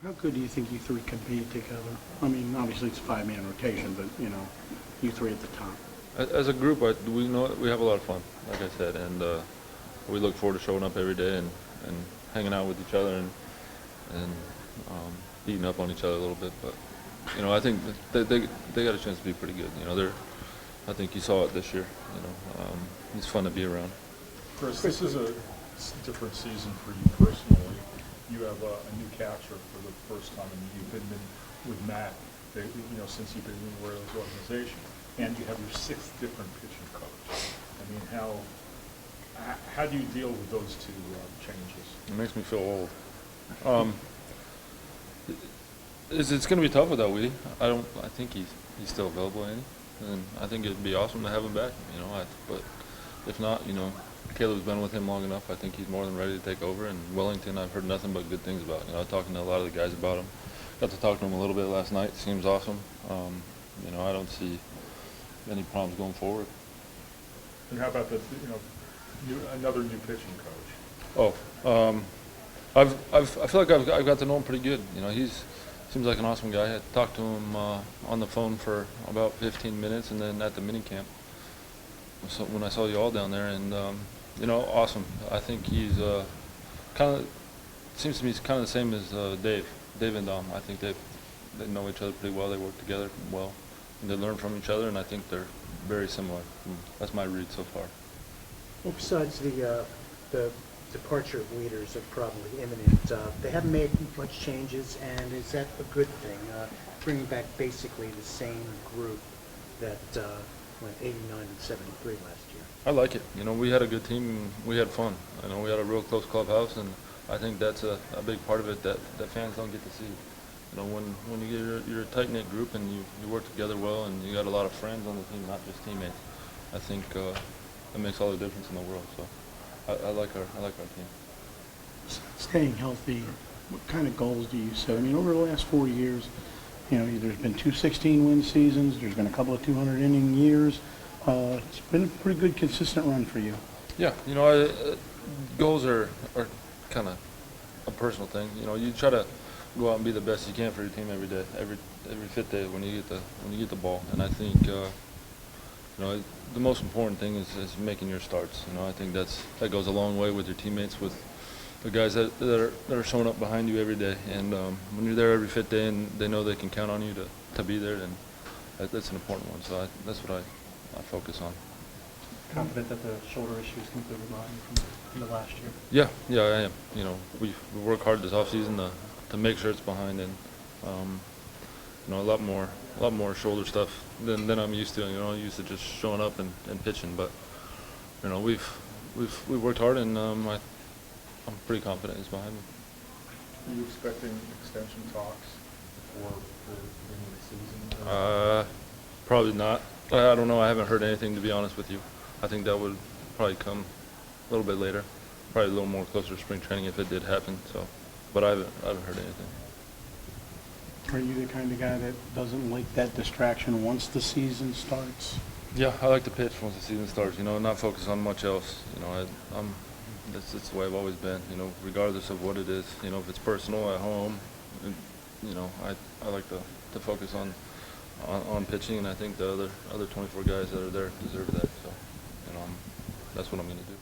How good do you think you three can be together? I mean, obviously it's a five-man rotation, but, you know, you three at the top. As a group, we know we have a lot of fun, like I said, and we look forward to showing up every day and hanging out with each other and beating up on each other a little bit. But you know, I think they got a chance to be pretty good. You know, I think you saw it this year. You know, it's fun to be around. Chris, this is a different season for you personally. You have a new catcher for the first time. I mean, you've been with Matt, you know, since you've been in the Orioles organization, and you have your sixth different pitching coach. I mean, how do you deal with those two changes? It makes me feel old. It's going to be tough without Woody. I think he's still available, ain't he? And I think it'd be awesome to have him back. You know, but if not, you know, Caleb's been with him long enough. I think he's more than ready to take over. And Wellington, I've heard nothing but good things about. You know, talking to a lot of the guys about him. Got to talk to him a little bit last night. Seems awesome. You know, I don't see any problems going forward. And how about another new pitching coach? Oh, I feel like I've got to know him pretty good. You know, seems like an awesome guy. I talked to him on the phone for about 15 minutes, and then at the mini camp. So when I saw you all down there, and you know, awesome. I think he's seems to me he's kind of the same as Dave and Dom. I think they know each other pretty well. They work together well, and they learn from each other. And I think they're very similar. That's my read so far. Well, besides the departure of leaders are probably imminent, they haven't made much changes, and is that a good thing? Bringing back basically the same group that went 89 and 73 last year. I like it. You know, we had a good team. And we had fun. You know, we had a real close clubhouse, and I think that's a big part of it that fans don't get to see. You know, when you're a tight-knit group and you work together well, and you got a lot of friends on the team, not just teammates. I think that makes all the difference in the world. So I like our team. Staying healthy, what kind of goals do you set? I mean, over the last 4 years, you know, there's been 2 16-win seasons. There's been a couple of 200-inning years. It's been a pretty good, consistent run for you. Yeah, you know, goals are kind of a personal thing. You know, you try to go out and be the best you can for your team every day, every fit day when you get the ball. And I think you know, the most important thing is making your starts. You know, I think that goes a long way with your teammates, with the guys that are showing up behind you every day. And when you're there every fit day and they know they can count on you to be there, then that's an important one. So that's what I focus on. Confident that the shoulder issue is completely behind you from the last year? Yeah, I am. You know, we work hard this offseason to make sure it's behind, and you know, a lot more shoulder stuff than I'm used to. You know, I'm used to just showing up and pitching, but you know, we've worked hard, and I'm pretty confident it's behind me. Are you expecting extension talks before the beginning of the season? Probably not. I don't know. I haven't heard anything, to be honest with you. I think that would probably come a little bit later, probably a little more closer to spring training if it did happen. So, but I haven't heard anything. Are you the kind of guy that doesn't like that distraction once the season starts? Yeah, I like to pitch once the season starts. You know, not focus on much else. You know, that's the way I've always been. You know, regardless of what it is. You know, if it's personal at home, you know, I like to focus on pitching, and I think the other 24 guys that are there deserve that. So, you know, that's what I'm going to do.